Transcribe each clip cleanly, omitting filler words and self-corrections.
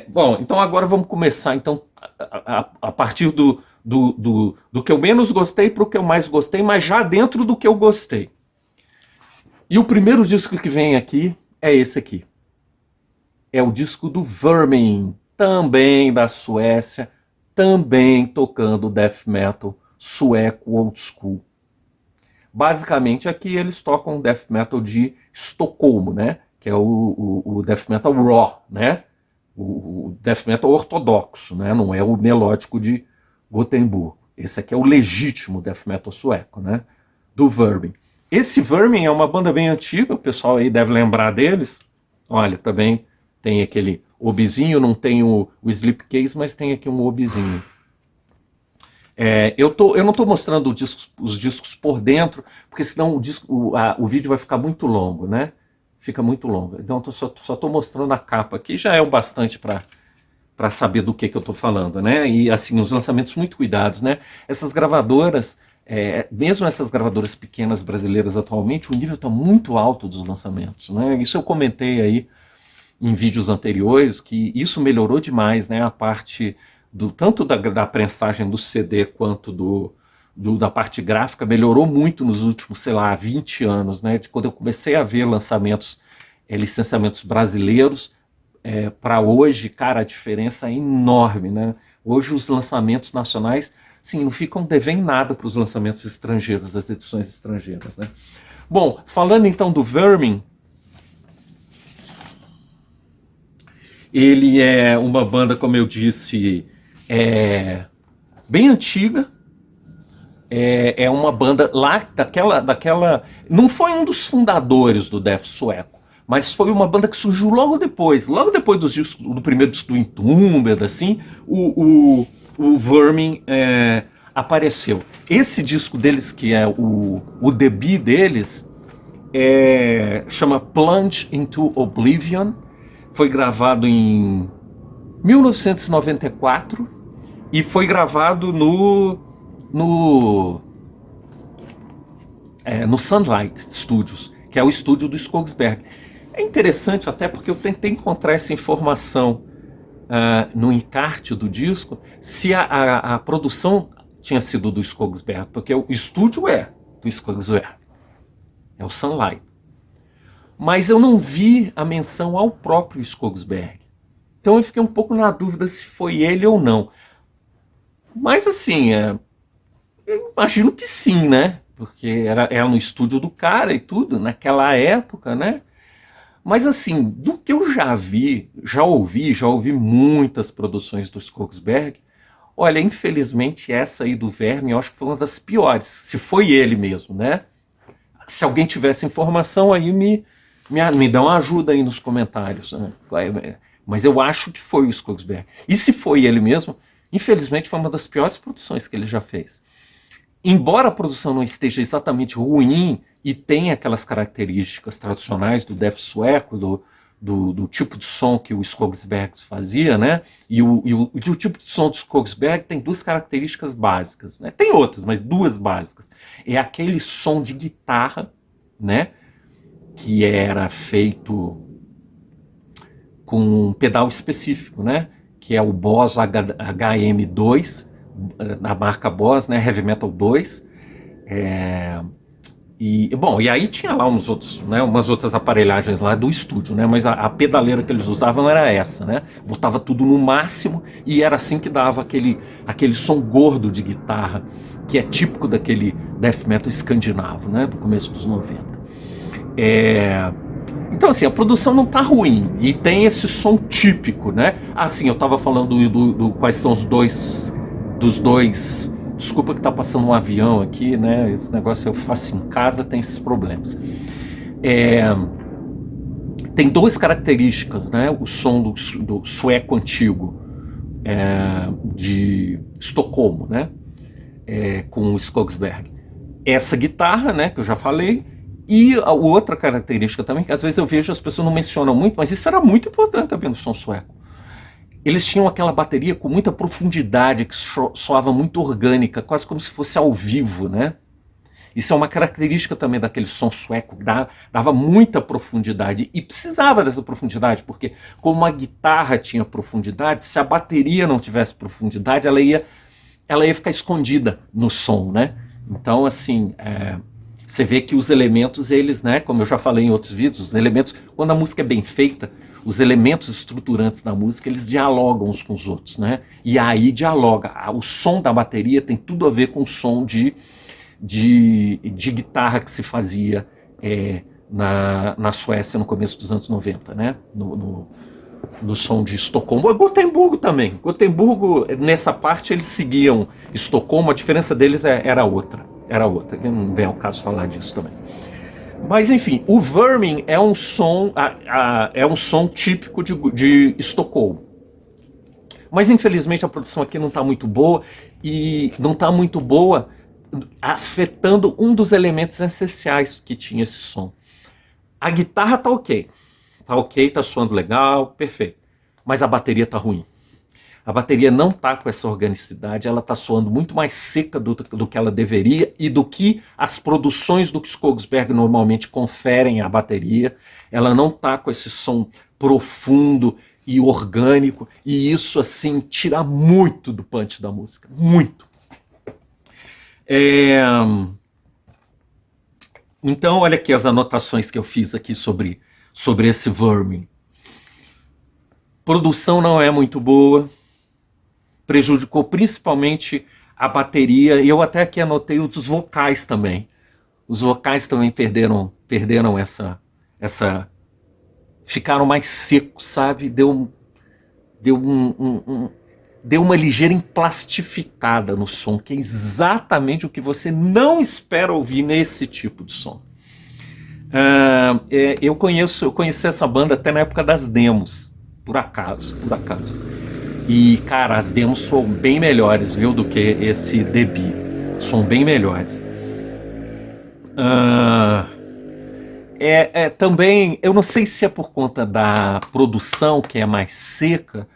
Bom, então agora vamos começar então a partir do que eu menos gostei para o que eu mais gostei, mas já dentro do que eu gostei. E o primeiro disco que vem aqui é esse aqui. É o disco do Vermin, também da Suécia, também tocando death metal sueco old school. Basicamente aqui eles tocam death metal de Estocolmo, né? Que é o death metal raw, né? O death metal ortodoxo, né? Não é o melódico de Gotemburgo. Esse aqui é o legítimo death metal sueco, né? Do Vermin. Esse Vermin é uma banda bem antiga, o pessoal aí deve lembrar deles. Olha, também tem aquele obizinho, não tem o slipcase, mas tem aqui um obizinho. Eu não estou mostrando os discos por dentro, porque senão o vídeo vai ficar muito longo, né? Fica muito longo. Então eu só estou mostrando a capa aqui, já é o bastante para saber do que eu estou falando, né? E assim, os lançamentos muito cuidados, né? Essas gravadoras, mesmo essas gravadoras pequenas brasileiras atualmente, o nível está muito alto dos lançamentos, né? Isso eu comentei aí em vídeos anteriores, que isso melhorou demais, né? A parte tanto da prensagem do CD quanto da parte gráfica melhorou muito nos últimos, sei lá, 20 anos, né? De quando eu comecei a ver lançamentos, licenciamentos brasileiros, para hoje, cara, a diferença é enorme, né? Hoje os lançamentos nacionais, sim, não ficam devendo nada para os lançamentos estrangeiros, as edições estrangeiras, né? Bom, falando então do Vermin, ele é uma banda, como eu disse, bem antiga. É uma banda lá daquela. Não foi um dos fundadores do death sueco, mas foi uma banda que surgiu logo depois do primeiro disco do Entombed, assim, o Vermin apareceu. Esse disco deles, que é o debut deles, chama Plunge into Oblivion. Foi gravado em 1994 e foi gravado no Sunlight Studios, que é o estúdio do Skogsberg. É interessante até porque eu tentei encontrar essa informação no encarte do disco, se a produção tinha sido do Skogsberg, porque o estúdio é do Skogsberg, é o Sunlight. Mas eu não vi a menção ao próprio Skogsberg. Então eu fiquei um pouco na dúvida se foi ele ou não. Mas assim, eu imagino que sim, né? Porque era no estúdio do cara e tudo, naquela época, né? Mas assim, do que eu já vi, já ouvi muitas produções do Skogsberg. Olha, infelizmente essa aí do Vermin, eu acho que foi uma das piores, se foi ele mesmo, né? Se alguém tivesse informação aí, me dá uma ajuda aí nos comentários, né? Mas eu acho que foi o Skogsberg. E se foi ele mesmo, infelizmente foi uma das piores produções que ele já fez. Embora a produção não esteja exatamente ruim e tenha aquelas características tradicionais do death sueco, do tipo de som que o Skogsberg fazia, né? E o tipo de som do Skogsberg tem duas características básicas, né? Tem outras, mas duas básicas. É aquele som de guitarra, né? Que era feito com um pedal específico, né? Que é o Boss HM2, da marca Boss, né? Heavy Metal 2. E aí tinha lá umas outras aparelhagens lá do estúdio, né? Mas a pedaleira que eles usavam era essa, né? Botava tudo no máximo e era assim que dava aquele som gordo de guitarra, que é típico daquele death metal escandinavo, né? Do começo dos 90. Então assim, a produção não tá ruim e tem esse som típico, né? Assim, eu tava falando do quais são dos dois. Desculpa que tá passando um avião aqui, né? Esse negócio eu faço em casa, tem esses problemas. Tem duas características, né? O som do sueco antigo, de Estocolmo, né? Com o Skogsberg. Essa guitarra, né? Que eu já falei. E a outra característica também, que às vezes eu vejo as pessoas não mencionam muito, mas isso era muito importante também no som sueco. Eles tinham aquela bateria com muita profundidade, que soava muito orgânica, quase como se fosse ao vivo, né? Isso é uma característica também daquele som sueco, que dava muita profundidade, e precisava dessa profundidade, porque como a guitarra tinha profundidade, se a bateria não tivesse profundidade, ela ia ficar escondida no som, né? Então, assim, você vê que os elementos, eles, né, como eu já falei em outros vídeos, os elementos, quando a música é bem feita, os elementos estruturantes da música, eles dialogam uns com os outros, né? E aí dialoga. O som da bateria tem tudo a ver com o som de guitarra que se fazia na Suécia no começo dos anos 90, né? No som de Estocolmo. Gotemburgo também. Gotemburgo, nessa parte, eles seguiam Estocolmo, a diferença deles era outra. Era outra, não vem ao caso falar disso também. Mas enfim, o Vermin é um som, típico de Estocolmo. Mas infelizmente a produção aqui não está muito boa, e não está muito boa afetando um dos elementos essenciais que tinha esse som. A guitarra tá ok, tá soando legal, perfeito, mas a bateria tá ruim. A bateria não tá com essa organicidade, ela tá soando muito mais seca do que ela deveria e do que as produções do Skogsberg normalmente conferem à bateria. Ela não tá com esse som profundo e orgânico, e isso, assim, tira muito do punch da música, muito. Então, olha aqui as anotações que eu fiz aqui sobre esse Vermin. Produção não é muito boa, prejudicou principalmente a bateria, e eu até aqui anotei os vocais também. Os vocais também perderam essa ficaram mais secos, sabe? Deu uma ligeira emplastificada no som, que é exatamente o que você não espera ouvir nesse tipo de som. Eu conheci essa banda até na época das demos, por acaso. E, cara, as demos são bem melhores, viu, do que esse debut. São bem melhores. Também, eu não sei se é por conta da produção, que é mais seca,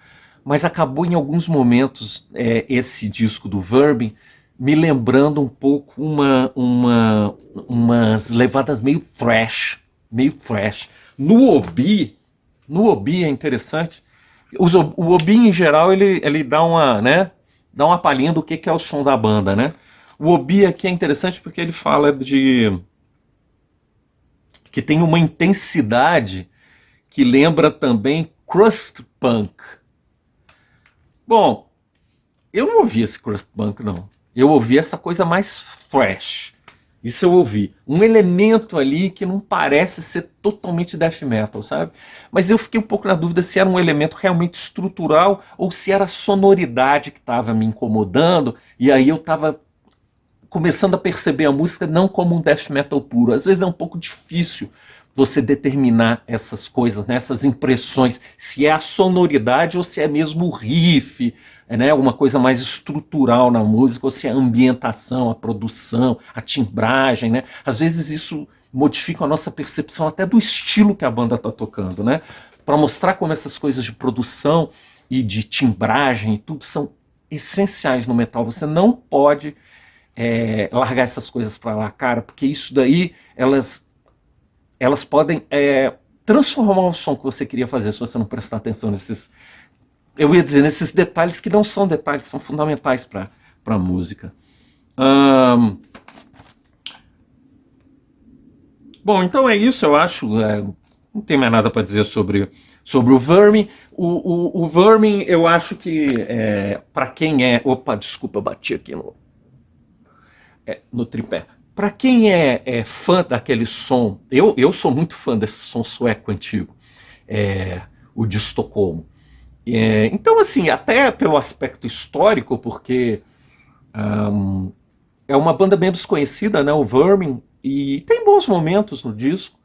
mas acabou em alguns momentos esse disco do Vermin me lembrando um pouco umas levadas meio thrash. No Obi é interessante. O Obi, em geral, ele dá uma palhinha do que é o som da banda, né? O Obi aqui é interessante porque ele fala que tem uma intensidade que lembra também crust punk. Bom, eu não ouvi esse crust punk, não. Eu ouvi essa coisa mais thrash. Isso eu ouvi. Um elemento ali que não parece ser totalmente death metal, sabe? Mas eu fiquei um pouco na dúvida se era um elemento realmente estrutural ou se era a sonoridade que estava me incomodando, e aí eu estava começando a perceber a música não como um death metal puro. Às vezes é um pouco difícil você determinar essas coisas, né? Essas impressões, se é a sonoridade ou se é mesmo o riff, né? Uma coisa mais estrutural na música, ou se é a ambientação, a produção, a timbragem, né? Às vezes isso modifica a nossa percepção até do estilo que a banda está tocando, né? Para mostrar como essas coisas de produção e de timbragem e tudo são essenciais no metal. Você não pode largar essas coisas para lá, cara, porque isso daí, elas podem transformar o som que você queria fazer se você não prestar atenção nesses detalhes que não são detalhes, são fundamentais para a música. Bom, então é isso, eu acho. Não tem mais nada para dizer sobre o Vermin. O Vermin, eu acho que para quem é... Opa, desculpa, eu bati aqui no tripé. Para quem é fã daquele som, eu sou muito fã desse som sueco antigo, o de Estocolmo. Então, assim, até pelo aspecto histórico, porque é uma banda bem desconhecida, né, o Vermin, e tem bons momentos no disco.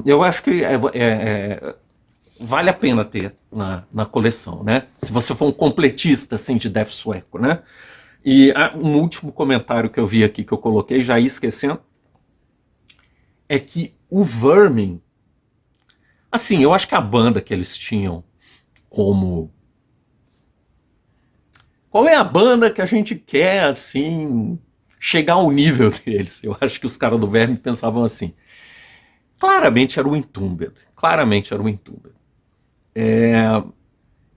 Eu acho que vale a pena ter na coleção, né? Se você for um completista assim, de death sueco, né? E um último comentário que eu vi aqui, que eu coloquei, já ia esquecendo, é que o Vermin, assim, eu acho que a banda que eles tinham como... Qual é a banda que a gente quer, assim, chegar ao nível deles. Eu acho que os caras do Verme pensavam assim. Claramente era o Entombed. Claramente era o Entombed.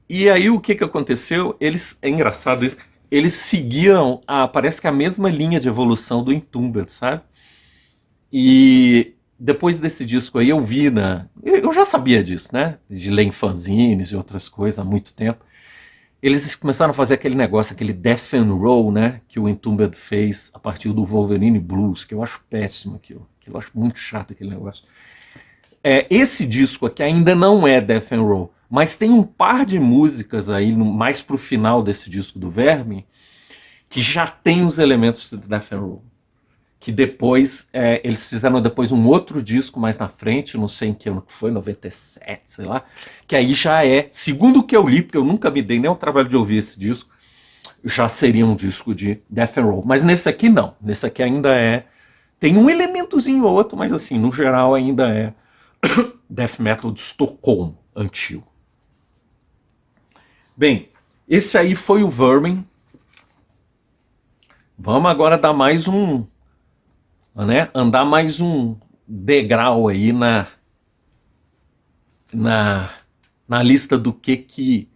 E aí o que aconteceu? É engraçado isso. Eles seguiram, parece que a mesma linha de evolução do Entombed, sabe? E depois desse disco aí eu vi eu já sabia disso, né? De ler em fanzines e outras coisas há muito tempo. Eles começaram a fazer aquele negócio, aquele Death and Roll, né? Que o Entombed fez a partir do Wolverine Blues, que eu acho péssimo aquilo. Eu acho muito chato aquele negócio. Esse disco aqui ainda não é Death and Roll, mas tem um par de músicas aí, mais pro final desse disco do Verme, que já tem os elementos de Death and Roll. Que depois, eles fizeram depois um outro disco mais na frente, não sei em que ano que foi, 97, sei lá, que aí já segundo o que eu li, porque eu nunca me dei nem o trabalho de ouvir esse disco, já seria um disco de Death and Roll. Mas nesse aqui não, nesse aqui ainda tem um elementozinho ou outro, mas assim, no geral ainda é Death Metal de Estocolmo, antigo. Bem, esse aí foi o Vermin. Vamos agora dar mais andar mais um degrau aí na lista do que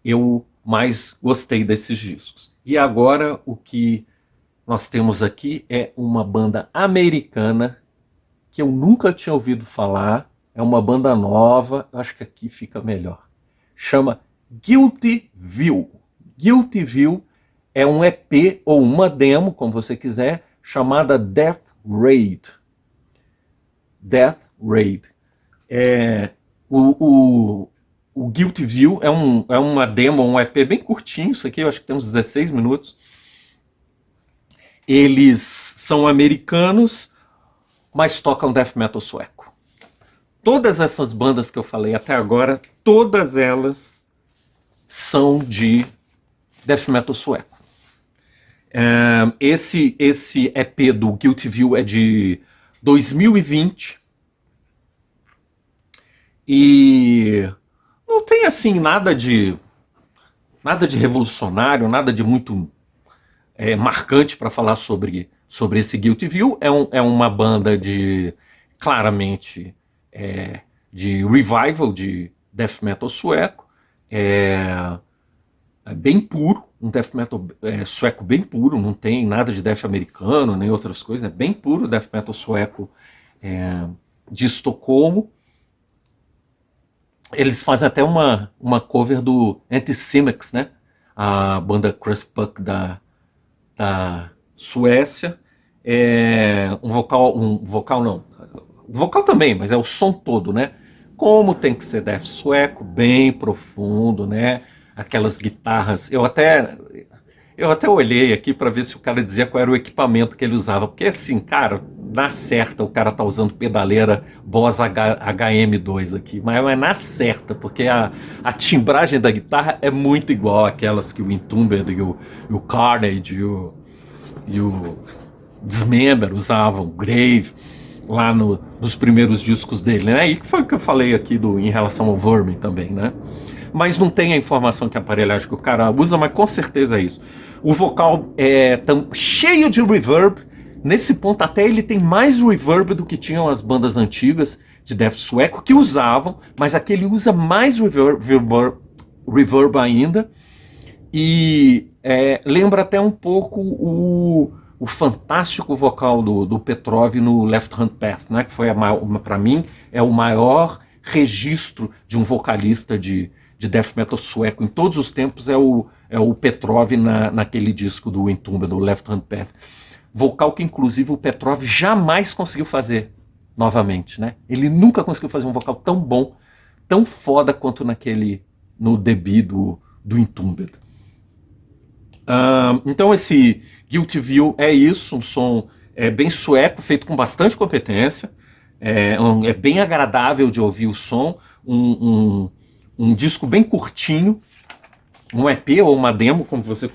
eu mais gostei desses discos. E agora o que nós temos aqui é uma banda americana que eu nunca tinha ouvido falar, é uma banda nova, acho que aqui fica melhor. Chama Guilty View. Guilty View é um EP ou uma demo, como você quiser, chamada Death Raid. Death Raid. O Guilty View é uma demo, um EP bem curtinho, isso aqui eu acho que tem uns 16 minutos. Eles são americanos, mas tocam death metal sueco. Todas essas bandas que eu falei até agora, todas elas são de death metal sueco. Esse EP do Guilty View é de 2020 e não tem assim nada de revolucionário, nada de muito marcante para falar sobre esse Guilty View. É uma banda claramente de revival de death metal sueco, bem puro, um death metal sueco bem puro, não tem nada de death americano nem outras coisas, é bem puro death metal sueco de Estocolmo. Eles fazem até uma cover do Anticimex, né? A banda Crustpuck da Suécia. Um vocal também, mas é o som todo, né? Como tem que ser death sueco, bem profundo, né? Aquelas guitarras. Eu até olhei aqui para ver se o cara dizia qual era o equipamento que ele usava, porque assim, cara, na certa o cara tá usando pedaleira Boss HM2 aqui, mas na certa, porque a timbragem da guitarra é muito igual àquelas que o Entombed e o Carnage e o Dismember usavam, o Grave, lá nos primeiros discos dele, né? E que foi o que eu falei aqui em relação ao Vermin também, né? Mas não tem a informação que a aparelhagem que o cara usa, mas com certeza é isso. O vocal tão cheio de reverb. Nesse ponto até ele tem mais reverb do que tinham as bandas antigas de death sueco que usavam, mas aqui ele usa mais reverb ainda. E lembra até um pouco o fantástico vocal do Petrov no Left Hand Path, né? Que foi, para mim, é o maior registro de um vocalista de death metal sueco em todos os tempos, é o Petrov naquele disco do Entombed, do Left Hand Path. Vocal que, inclusive, o Petrov jamais conseguiu fazer novamente, né? Ele nunca conseguiu fazer um vocal tão bom, tão foda quanto no debut do Entombed. Então esse Guilty View é isso, um som bem sueco, feito com bastante competência, é bem agradável de ouvir o som, um disco bem curtinho, um EP ou uma demo, como você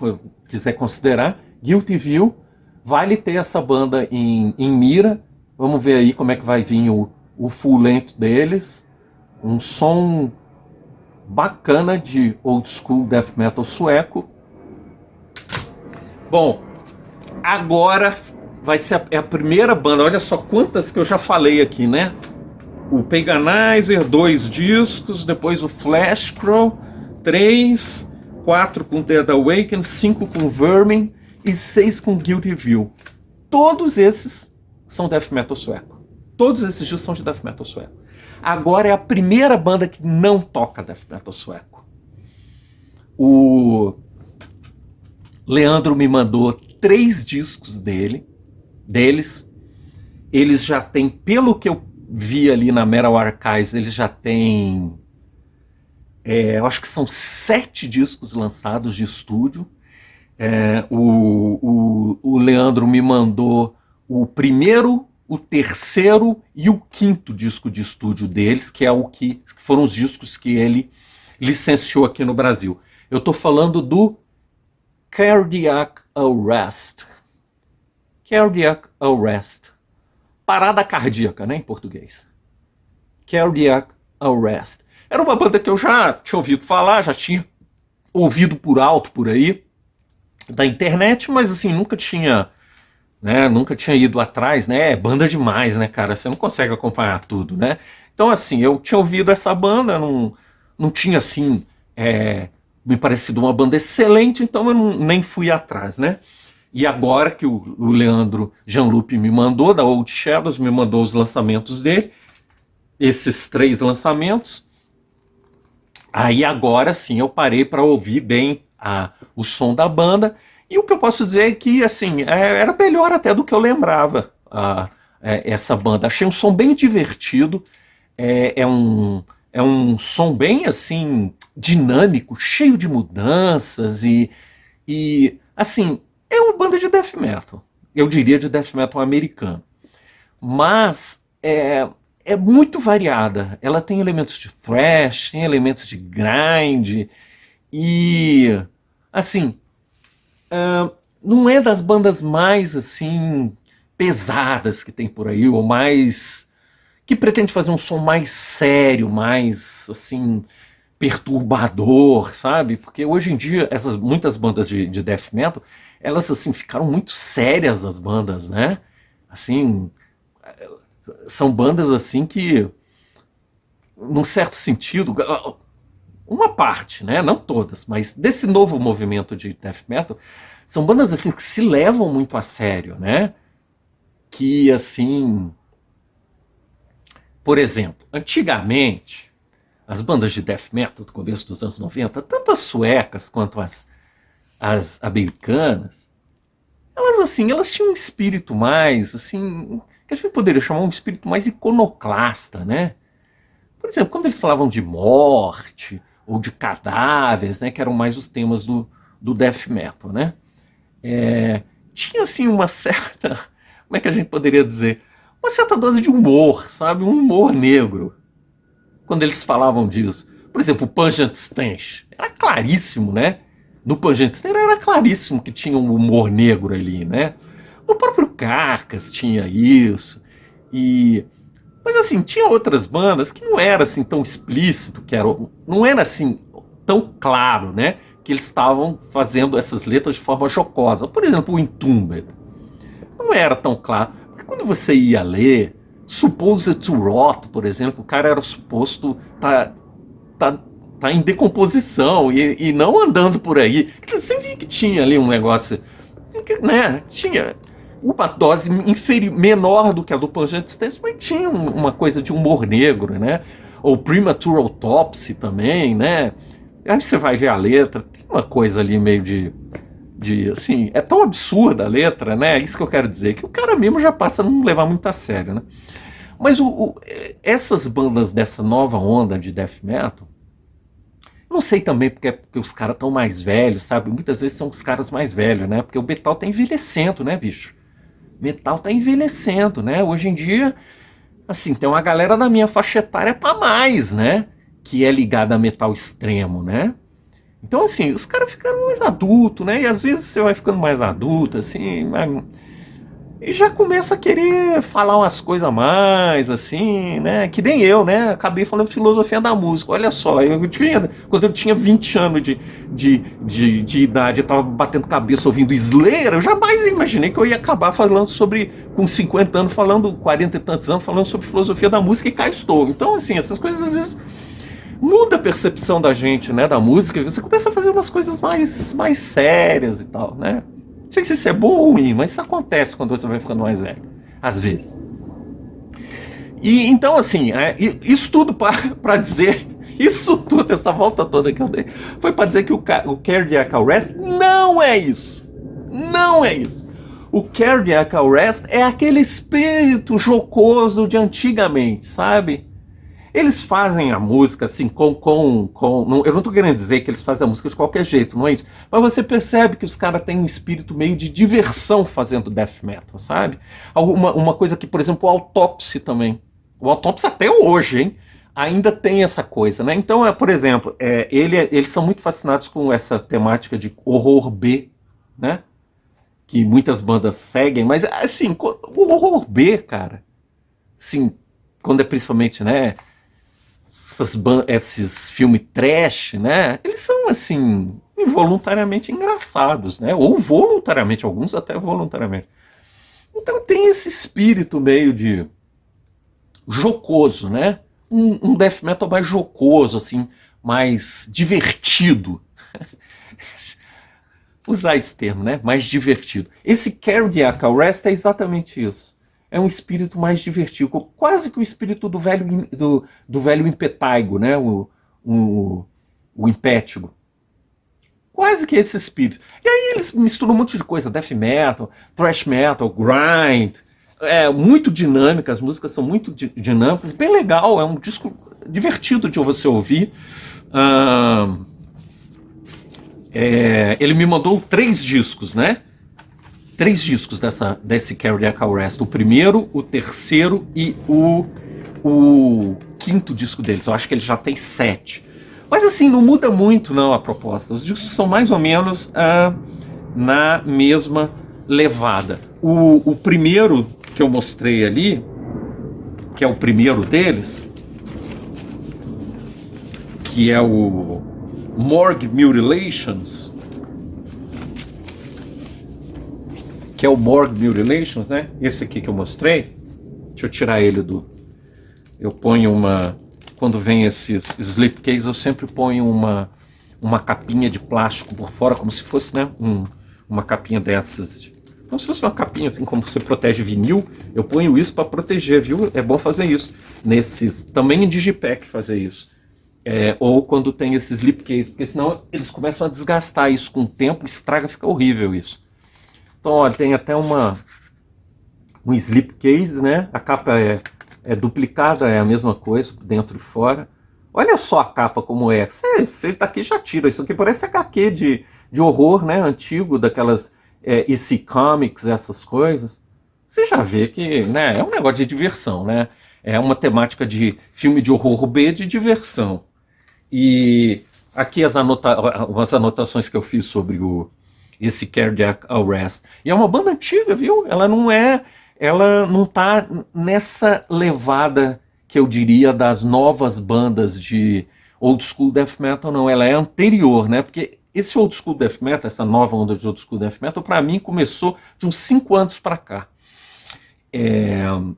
quiser considerar. Guilty View, vale ter essa banda em mira. Vamos ver aí como é que vai vir o full length deles, um som bacana de old school death metal sueco. Bom, Agora vai ser a primeira banda, olha só quantas que eu já falei aqui, né? O Paganizer, 2 discos, depois o Flashcrow, 3, 4 com Dead Awakening, 5 com Vermin e 6 com Guilty View. Todos esses são death metal sueco. Todos esses discos são de death metal sueco. Agora é a primeira banda que não toca death metal sueco. O Leandro me mandou 3 discos deles. Eles já têm, pelo que eu vi ali na Metal Archives, eles já têm, eu acho que são 7 discos lançados de estúdio. O Leandro me mandou o primeiro, o terceiro e o quinto disco de estúdio deles, que foram os discos que ele licenciou aqui no Brasil. Eu estou falando do Cardiac Arrest. Cardiac Arrest. Parada cardíaca, né, em português. Cardiac Arrest. Era uma banda que eu já tinha ouvido falar, já tinha ouvido por alto por aí, da internet, mas assim, nunca tinha ido atrás, né? É banda demais, né, cara? Você não consegue acompanhar tudo, né? Então, assim, eu tinha ouvido essa banda, não tinha, assim, me parecido uma banda excelente, então eu nem fui atrás, né? E agora que o Leandro Janlupe me mandou, da Old Shadows, me mandou os lançamentos dele, esses 3 lançamentos, aí agora sim eu parei para ouvir bem o som da banda, e o que eu posso dizer é que, assim, era melhor até do que eu lembrava essa banda. Achei um som bem divertido, é um som bem, assim, dinâmico, cheio de mudanças e assim, é uma banda de death metal. Eu diria de death metal americano. Mas é muito variada. Ela tem elementos de thrash, tem elementos de grind e, assim, não é das bandas mais, assim, pesadas que tem por aí, ou mais que pretende fazer um som mais sério, mais, assim, perturbador, sabe? Porque hoje em dia, muitas bandas de death metal, elas, assim, ficaram muito sérias, as bandas, né? Assim, são bandas, assim, que, num certo sentido, uma parte, né? Não todas, mas desse novo movimento de death metal, são bandas, assim, que se levam muito a sério, né? Que, assim, por exemplo, antigamente, as bandas de death metal do começo dos anos 90, tanto as suecas quanto as americanas, elas tinham um espírito mais, assim, que a gente poderia chamar um espírito mais iconoclasta, né? Por exemplo, quando eles falavam de morte ou de cadáveres, né, que eram mais os temas do death metal, né? Tinha, assim, uma certa, como é que a gente poderia dizer? Uma certa dose de humor, sabe? Um humor negro, quando eles falavam disso. Por exemplo, o Pungent Stench, era claríssimo, né? No Pungent Stench era claríssimo que tinha um humor negro ali, né? O próprio Carcass tinha isso. Mas, assim, tinha outras bandas que não era, assim, tão explícito, não era, assim, tão claro, né? Que eles estavam fazendo essas letras de forma jocosa. Por exemplo, o Entombed. Não era tão claro. Mas quando você ia ler Supposed to Rot, por exemplo, o cara era suposto tá em decomposição e não andando por aí. Você via que tinha ali um negócio, né? Tinha uma dose menor do que a do Pungent Stench, mas tinha uma coisa de humor negro, né? Ou Premature Autopsy também, né? Aí você vai ver a letra, tem uma coisa ali meio de assim, é tão absurda a letra, né? Isso que eu quero dizer, que o cara mesmo já passa a não levar muito a sério, né? Mas essas bandas dessa nova onda de death metal, não sei também porque os caras estão mais velhos, sabe? Muitas vezes são os caras mais velhos, né? Porque o metal tá envelhecendo, né, bicho? O metal tá envelhecendo, né? Hoje em dia, assim, tem uma galera da minha faixa etária pra mais, né? Que é ligada a metal extremo, né? Então, assim, os caras ficaram mais adultos, né? E às vezes você vai ficando mais adulto, assim, e já começa a querer falar umas coisas a mais, assim, né? Que nem eu, né? Acabei falando filosofia da música. Olha só, quando eu tinha 20 anos de idade, eu tava batendo cabeça ouvindo Slayer, eu jamais imaginei que eu ia acabar falando sobre, com 50 anos, falando, 40 e tantos anos, falando sobre filosofia da música, e cá estou. Então, assim, essas coisas às vezes muda a percepção da gente, né? Da música, e você começa a fazer umas coisas mais sérias e tal, né? Não sei se isso é bom ou ruim, mas isso acontece quando você vai ficando mais velho. Às vezes. E então, assim, isso tudo para dizer. Isso tudo, essa volta toda que eu dei, foi para dizer que o Cardiac Arrest não é isso. Não é isso. O Cardiac Arrest é aquele espírito jocoso de antigamente, sabe? Eles fazem a música assim eu não tô querendo dizer que eles fazem a música de qualquer jeito, não é isso. Mas você percebe que os caras têm um espírito meio de diversão fazendo death metal, sabe? Uma coisa que, por exemplo, o Autopsy também. O Autopsy até hoje, hein? Ainda tem essa coisa, né? Então, por exemplo, eles são muito fascinados com essa temática de horror B, né? Que muitas bandas seguem, mas assim, o horror B, cara, assim, quando é principalmente, né? Esses filmes trash, né? Eles são, assim, involuntariamente engraçados, né? Ou voluntariamente, alguns até voluntariamente. Então tem esse espírito meio de jocoso, né? Um death metal mais jocoso, assim, mais divertido. Usar esse termo, né? Mais divertido. Esse Cardiac Arrest é exatamente isso. É um espírito mais divertido, quase que o espírito do velho Impétigo, né? O Impétigo. Quase que esse espírito. E aí eles misturam um monte de coisa, death metal, thrash metal, grind, muito dinâmica, as músicas são muito dinâmicas, bem legal, é um disco divertido de você ouvir. Ele me mandou 3 discos, né? 3 discos desse Cardiac Arrest. O primeiro, o terceiro e o 5º disco deles. Eu acho que ele já tem 7. Mas assim, não muda muito não a proposta. Os discos são mais ou menos na mesma levada. O primeiro que eu mostrei ali, que é o primeiro deles, que é o Morgue Mutilations, né? Esse aqui que eu mostrei. Deixa eu tirar ele do... Eu ponho uma... Quando vem esses slipcase, eu sempre ponho uma capinha de plástico por fora, como se fosse, né? Uma capinha dessas. Como se fosse uma capinha, assim, como você protege vinil. Eu ponho isso para proteger, viu? É bom fazer isso. Também em Digipack fazer isso. Ou quando tem esses slipcase, porque senão eles começam a desgastar isso com o tempo, estraga, fica horrível isso. Então, olha, tem até um slipcase, né? A capa é duplicada, é a mesma coisa, dentro e fora. Olha só a capa como é. Você tá aqui já tira. Isso aqui parece HQ de horror, né? Antigo, daquelas EC Comics, essas coisas. Você já vê que, né, é um negócio de diversão, né? É uma temática de filme de horror B de diversão. E aqui umas anotações que eu fiz sobre esse Cardiac Arrest. E é uma banda antiga, viu? Ela não tá nessa levada que eu diria das novas bandas de old school death metal, não. Ela é anterior, né? Porque esse old school death metal, essa nova onda de old school death metal, para mim começou de uns 5 anos para cá.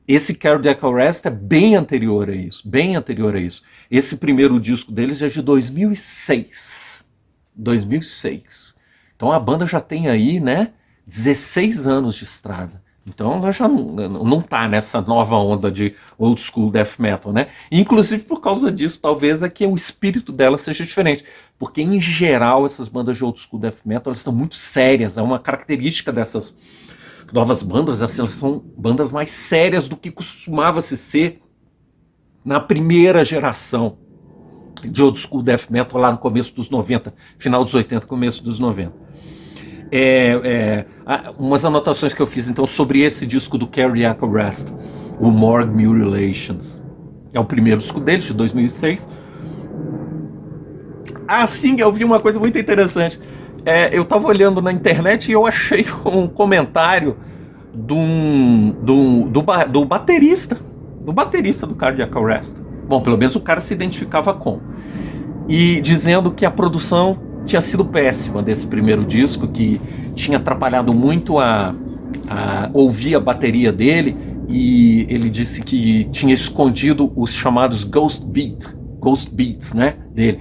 Esse Cardiac Arrest é bem anterior a isso, bem anterior a isso. Esse primeiro disco deles é de 2006. 2006. Então a banda já tem aí, né, 16 anos de estrada. Então ela já não tá nessa nova onda de old school death metal, né? Inclusive por causa disso, talvez é que o espírito dela seja diferente. Porque em geral essas bandas de old school death metal, elas estão muito sérias. É uma característica dessas novas bandas, assim, elas são bandas mais sérias do que costumava-se ser na primeira geração de old school death metal lá no começo dos 90, final dos 80, começo dos 90. Umas anotações que eu fiz então sobre esse disco do Cardiac Arrest, o Morgue Mutilations. É o primeiro disco deles, de 2006. Sim, eu vi uma coisa muito interessante. Eu estava olhando na internet e eu achei um comentário do baterista, do Cardiac Arrest. Bom, pelo menos o cara se identificava com. E dizendo que a produção tinha sido péssima desse primeiro disco, que tinha atrapalhado muito a ouvir a bateria dele, e ele disse que tinha escondido os chamados ghost beats, né, dele.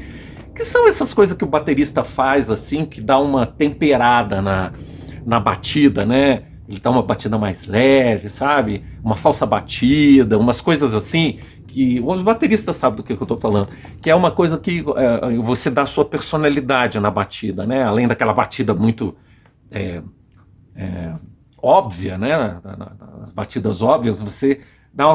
Que são essas coisas que o baterista faz, assim, que dá uma temperada na batida, né? Ele dá uma batida mais leve, sabe? Uma falsa batida, umas coisas assim, que os bateristas sabem do que eu estou falando, que é uma coisa que você dá a sua personalidade na batida, né? Além daquela batida muito óbvia, né? As batidas óbvias, você dá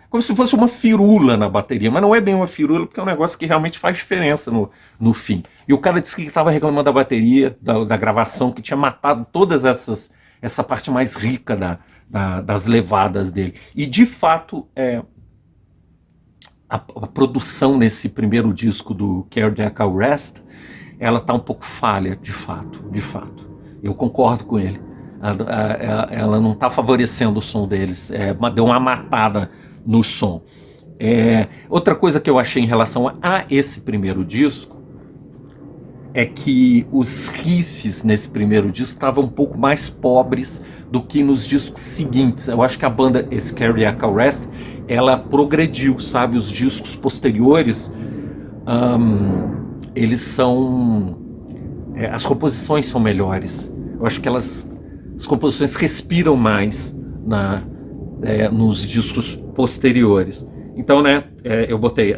como se fosse uma firula na bateria, mas não é bem uma firula, porque é um negócio que realmente faz diferença no fim. E o cara disse que estava reclamando da bateria, da gravação, que tinha matado todas essa parte mais rica das levadas dele. E de fato, a produção nesse primeiro disco do Cardiac Arrest, ela está um pouco falha, de fato. Eu concordo com ele. Ela não está favorecendo o som deles, deu uma matada no som. Outra coisa que eu achei em relação a esse primeiro disco é que os riffs nesse primeiro disco estavam um pouco mais pobres do que nos discos seguintes. Eu acho que a banda, esse Cardiac Arrest, ela progrediu, sabe? Os discos posteriores, eles são... as composições são melhores. Eu acho que as composições respiram mais nos discos posteriores. Então, né, eu botei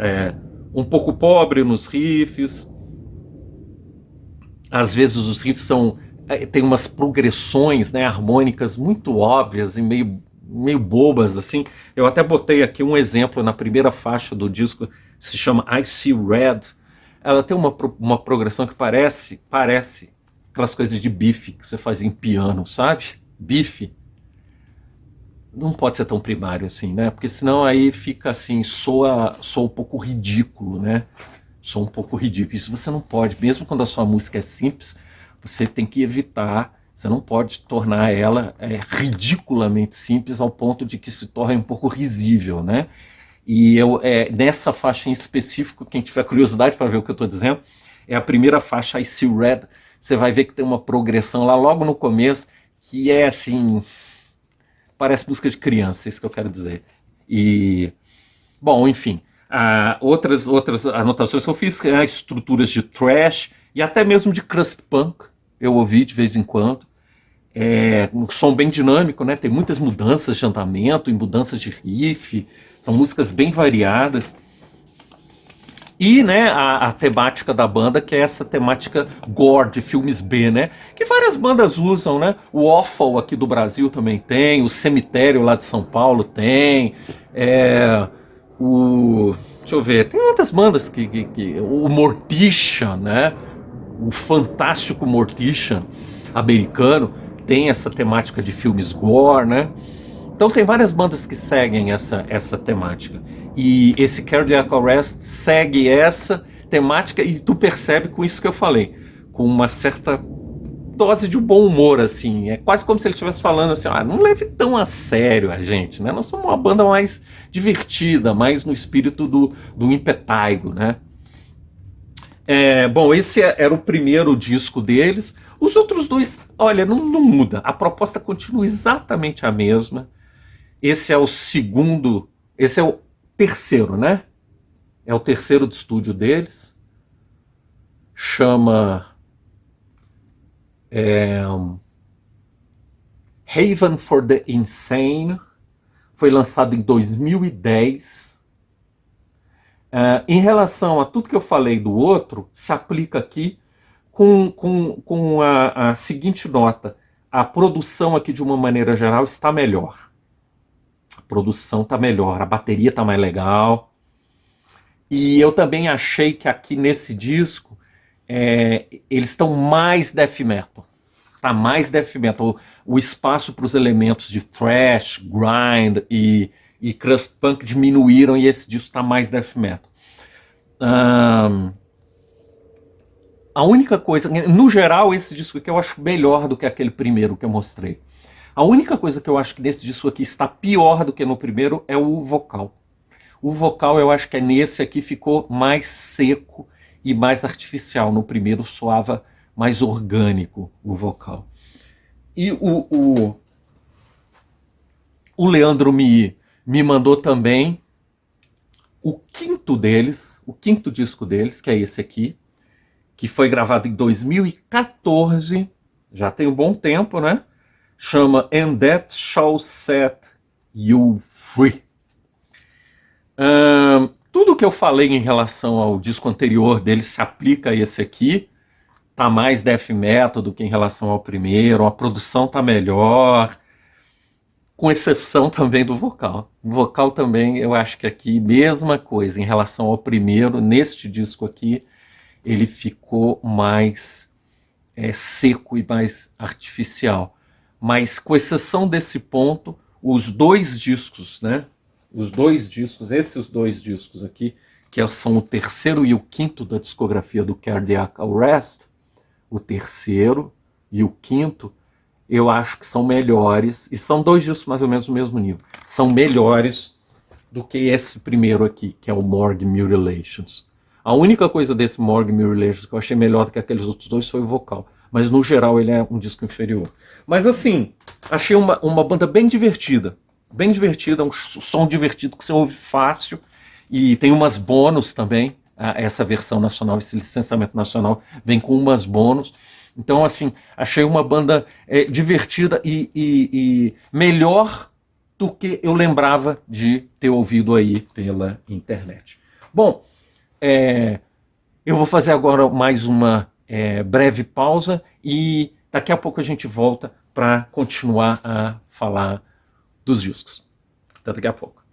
um pouco pobre nos riffs. Às vezes os riffs tem umas progressões, né, harmônicas muito óbvias e meio bobas, assim. Eu até botei aqui um exemplo na primeira faixa do disco, se chama I See Red. Ela tem uma progressão que parece aquelas coisas de bife que você faz em piano, sabe? Bife. Não pode ser tão primário assim, né? Porque senão aí fica assim, soa um pouco ridículo, né? Soa um pouco ridículo. Isso você não pode, mesmo quando a sua música é simples, você tem que evitar, você não pode tornar ela ridiculamente simples ao ponto de que se torne um pouco risível, né? E nessa faixa em específico, quem tiver curiosidade para ver o que eu estou dizendo, é a primeira faixa, I See Red. Você vai ver que tem uma progressão lá logo no começo, que é assim, parece música de criança, é isso que eu quero dizer. E, bom, enfim, outras anotações que eu fiz, estruturas de thrash e até mesmo de crust punk, eu ouvi de vez em quando. Um som bem dinâmico, né? Tem muitas mudanças de andamento e mudanças de riff, são músicas bem variadas. E, né, a temática da banda, que é essa temática gore, de filmes B, né? Que várias bandas usam, né? O Offal aqui do Brasil também tem, o Cemitério lá de São Paulo tem, deixa eu ver, tem outras bandas o Morticia, né? O fantástico Morticia americano tem essa temática de filmes gore, né? Então tem várias bandas que seguem essa temática. E esse Cardiac Arrest segue essa temática e tu percebe com isso que eu falei, com uma certa dose de bom humor, assim. É quase como se ele estivesse falando assim, não leve tão a sério a gente, né? Nós somos uma banda mais divertida, mais no espírito do impetaigo, né? Bom, esse era o primeiro disco deles. Os outros dois, olha, não muda. A proposta continua exatamente a mesma. Esse é o segundo, esse é o terceiro, né? É o terceiro de estúdio deles. Chama Haven for the Insane. Foi lançado em 2010. Em relação a tudo que eu falei do outro, se aplica aqui com a seguinte nota. A produção aqui, de uma maneira geral, está melhor. A produção está melhor, a bateria está mais legal. E eu também achei que aqui nesse disco eles estão mais death metal. Tá mais death metal. O espaço para os elementos de thrash, grind e crust punk diminuíram e esse disco está mais death metal. A única coisa, no geral, esse disco aqui eu acho melhor do que aquele primeiro que eu mostrei. A única coisa que eu acho que nesse disco aqui está pior do que no primeiro é o vocal. O vocal eu acho que nesse aqui ficou mais seco e mais artificial. No primeiro soava mais orgânico o vocal. E o Leandro me mandou também o quinto deles, o quinto disco deles, que é esse aqui, que foi gravado em 2014, já tem um bom tempo, né? Chama And Death Shall Set You Free. Tudo que eu falei em relação ao disco anterior dele se aplica a esse aqui. Tá mais death metal do que em relação ao primeiro, a produção tá melhor, com exceção também do vocal. O vocal também, eu acho que aqui, mesma coisa, em relação ao primeiro, neste disco aqui, ele ficou mais seco e mais artificial. Mas, com exceção desse ponto, os dois discos, né? Os dois discos, esses dois discos aqui, que são o terceiro e o quinto da discografia do Cardiac Arrest, o terceiro e o quinto, eu acho que são melhores, e são dois discos mais ou menos do mesmo nível, são melhores do que esse primeiro aqui, que é o Morgue Mutilations. A única coisa desse Morgue Mutilations que eu achei melhor do que aqueles outros dois foi o vocal, mas no geral ele é um disco inferior. Mas assim, achei uma banda bem divertida, um som divertido que você ouve fácil, e tem umas bônus também. Essa versão nacional, esse licenciamento nacional vem com umas bônus. Então, assim, achei uma banda divertida e melhor do que eu lembrava de ter ouvido aí pela internet. Bom, eu vou fazer agora mais uma breve pausa e daqui a pouco a gente volta para continuar a falar dos discos. Até daqui a pouco.